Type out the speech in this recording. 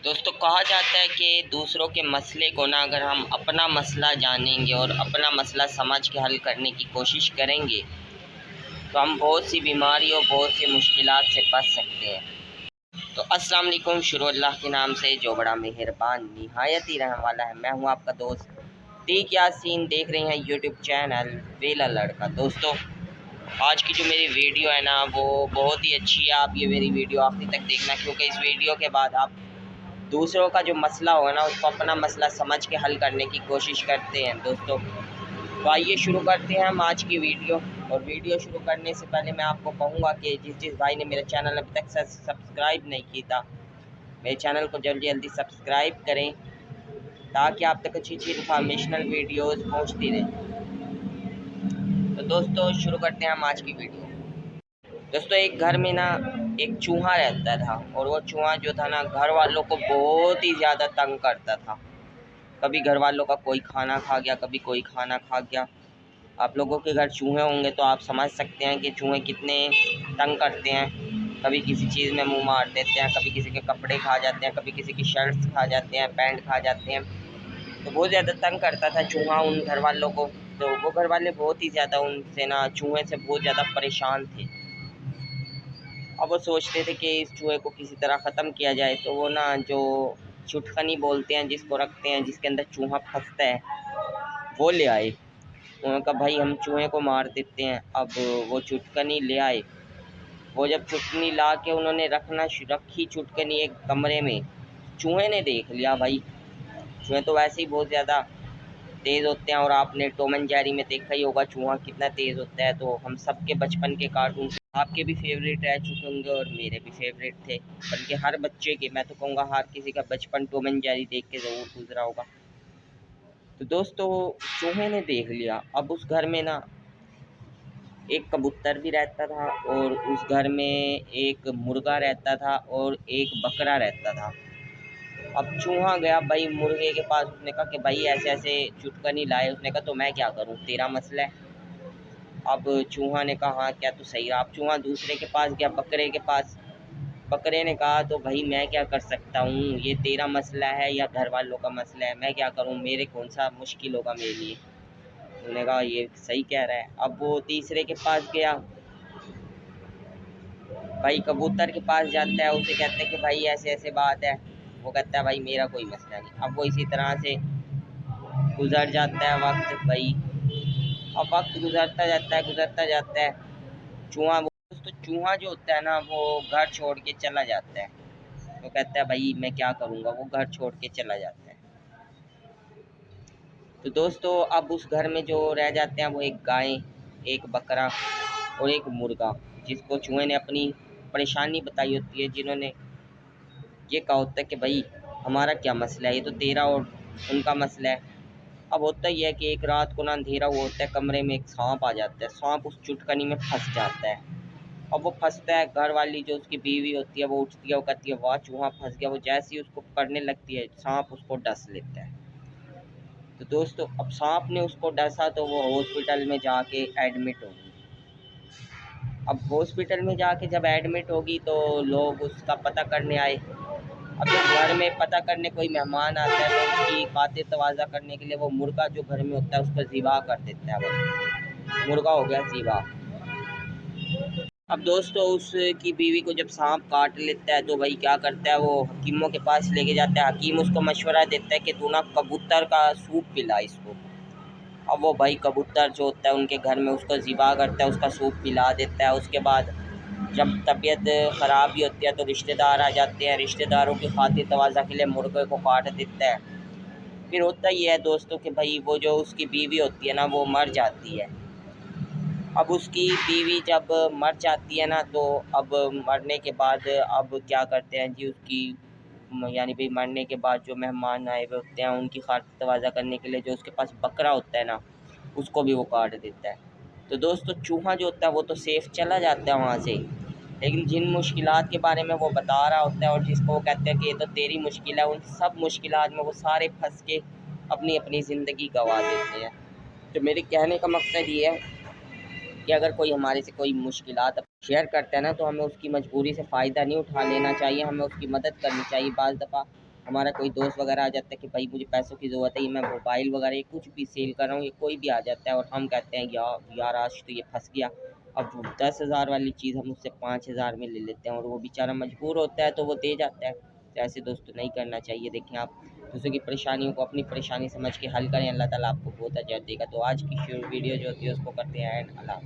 दोस्तों कहा जाता है कि दूसरों के मसले को ना अगर हम अपना मसला जानेंगे और अपना मसला समझ के हल करने की कोशिश करेंगे तो हम बहुत सी बीमारियों बहुत सी मुश्किलात से बच सकते हैं। तो अस्सलाम वालेकुम, शुरू अल्लाह के नाम से जो बड़ा मेहरबान निहायत ही रहने वाला है। मैं हूं आपका दोस्त तीक यासीन, देख रहे हैं यूट्यूब चैनल वेला लड़का। दोस्तों आज की जो मेरी वीडियो है ना वो बहुत ही अच्छी है। आप ये मेरी वीडियो आखिर तक देखना, क्योंकि इस वीडियो के बाद आप दूसरों का जो मसला होगा ना उसको अपना मसला समझ के हल करने की कोशिश करते हैं। दोस्तों तो आइए शुरू करते हैं हम आज की वीडियो। और वीडियो शुरू करने से पहले मैं आपको कहूँगा कि जिस भाई ने मेरा चैनल अभी तक सब्सक्राइब नहीं किया था, मेरे चैनल को जल्दी जल्दी सब्सक्राइब करें ताकि आप तक अच्छी अच्छी इन्फॉर्मेशनल वीडियोज़ पहुँचती रहें। तो दोस्तों शुरू करते हैं हम आज की वीडियो। दोस्तों एक घर में ना एक चूहा रहता था, और वो चूहा जो था ना घर वालों को बहुत ही ज़्यादा तंग करता था। कभी घर वालों का कोई खाना खा गया, कभी कोई खाना खा गया। आप लोगों के घर चूहे होंगे तो आप समझ सकते हैं कि चूहे कितने तंग करते हैं। कभी किसी चीज़ में मुंह मार देते हैं, कभी किसी के कपड़े खा जाते हैं, कभी किसी की शर्ट्स खा जाते हैं, पैंट खा जाते हैं। तो बहुत ज़्यादा तंग करता था चूहा उन घर वालों को। तो वो घर वाले बहुत ही ज़्यादा उनसे ना चूहे से बहुत ज़्यादा परेशान थे। अब वो सोचते थे कि इस चूहे को किसी तरह ख़त्म किया जाए। तो वो ना जो चुटकनी बोलते हैं जिसको रखते हैं, जिसके अंदर चूहा फंसता है, वो ले आए। उन्होंने कहा भाई हम चूहे को मार देते हैं। अब वो चुटकनी ले आए। वो जब चुटकनी ला के उन्होंने रखी चुटकनी एक कमरे में, चूहे ने देख लिया। भाई चूहे तो वैसे ही बहुत ज़्यादा तेज़ होते हैं, और आपने टॉम एंड जेरी में देखा ही होगा चूहा कितना तेज़ होता है। तो हम सबके बचपन के कार्टून आपके भी फेवरेट रह चुके होंगे और मेरे भी फेवरेट थे, बल्कि हर बच्चे के, मैं तो कहूँगा हर किसी का बचपन टॉम एंड जेरी देख के ज़रूर गुजरा होगा। तो दोस्तों चूहे ने देख लिया। अब उस घर में ना एक कबूतर भी रहता था, और उस घर में एक मुर्गा रहता था, और एक बकरा रहता था। अब चूहा गया भाई मुर्गे के पास। उसने कहा कि भाई ऐसे ऐसे चुटकनी लाए। उसने कहा तो मैं क्या करूं, तेरा मसला है। अब चूहा ने कहा हाँ क्या तो सही है। अब चूहा दूसरे के पास गया, बकरे के पास। बकरे ने कहा तो भाई मैं क्या कर सकता हूँ, ये तेरा मसला है या घर वालों का मसला है, मैं क्या करूँ, मेरे कौन सा मुश्किल होगा मेरे लिए। उन्होंने कहा ये सही कह रहा है। अब वो तीसरे के पास गया, भाई कबूतर के पास जाता है। उसे कहते हैं कि भाई ऐसे ऐसे बात है। वो कहता है भाई मेरा कोई मसला नहीं। अब वो इसी तरह से गुजर जाता है वक्त भाई। अब वक्त गुजरता जाता है। चूहा दोस्तों चूहा जो होता है ना वो घर छोड़ के चला जाता है। वो कहता है भाई मैं क्या करूँगा, वो घर छोड़ के चला जाता है। तो दोस्तों अब उस घर में जो रह जाते हैं वो एक गाय, एक बकरा और एक मुर्गा, जिसको चूहे ने अपनी परेशानी बताई होती है, जिन्होंने ये कहा होता है कि भाई हमारा क्या मसला है, ये तो तेरा और उनका मसला है। अब होता ही है कि एक रात को ना अंधेरा हुआ होता है, कमरे में एक सांप आ जाता है। सांप उस चुटकनी में फंस जाता है। अब वो फंसता है, घर वाली जो उसकी बीवी होती है वो उठती है, वो कहती है वाह चूहा फंस गया। वो जैसे ही उसको पकड़ने लगती है सांप उसको डस लेता है। तो दोस्तों अब सांप ने उसको डसा तो वो हॉस्पिटल में जाके एडमिट होगी। अब हॉस्पिटल में जाके जब एडमिट होगी तो लोग उसका पता करने आए। अब जब घर में पता करने कोई मेहमान आता है तो उसकी खातिर तवाज़ा करने के लिए वो मुर्गा जो घर में होता है उसका ज़िबा कर देता है। भाई मुर्गा हो गया ज़िबा। अब दोस्तों उसकी बीवी को जब सांप काट लेता है तो भाई क्या करता है, वो हकीमों के पास लेके जाता है। हकीम उसको मशवरा देता है कि तू ना कबूतर का सूप पिला इसको। अब वो भाई कबूतर जो होता है उनके घर में उसको ज़िबा करता है, उसका सूप पिला देता है। उसके बाद जब तबीयत ख़राब भी होती है तो रिश्तेदार आ जाते हैं, रिश्तेदारों की खातिर तवाज़ा के लिए मुर्गे को काट देता है। फिर होता ही है दोस्तों कि भाई वो जो उसकी बीवी होती है ना वो मर जाती है। अब उसकी बीवी जब मर जाती है ना तो अब मरने के बाद अब क्या करते हैं जी, उसकी यानी भाई मरने के बाद जो मेहमान आए हुए होते हैं उनकी खातिर तवाज़ा करने के लिए जो उसके पास बकरा होता है ना उसको भी वो काट देता है। तो दोस्तों चूहा जो होता है वो तो सेफ़ चला जाता है वहाँ से, लेकिन जिन मुश्किलात के बारे में वो बता रहा होता है और जिसको वो कहते हैं कि ये तो तेरी मुश्किल है, उन सब मुश्किलात में वो सारे फंस के अपनी अपनी ज़िंदगी गंवा देते हैं। तो मेरे कहने का मकसद ये है कि अगर कोई हमारे से कोई मुश्किलात शेयर करता है ना तो हमें उसकी मजबूरी से फ़ायदा नहीं उठा लेना चाहिए, हमें उसकी मदद करनी चाहिए। बाज़ दफ़ा हमारा कोई दोस्त वगैरह आ जाता है कि भाई मुझे पैसों की ज़रूरत है, ये मैं मोबाइल वगैरह ये कुछ भी सेल कर रहा हूँ, ये कोई भी आ जाता है और हम कहते हैं यार यार आज तो ये फंस गया। अब वो 10,000 वाली चीज़ हम उससे 5,000 में ले लेते हैं और वो बेचारा मजबूर होता है तो वो दे जाता है। तो ऐसे दोस्तों नहीं करना चाहिए। देखें आप दूसरों की परेशानियों को अपनी परेशानी समझ के हल करें, अल्लाह ताला आपको बहुत अजर देगा। तो आज की वीडियो जो होती है उसको करते हैं एंड अल्लाह।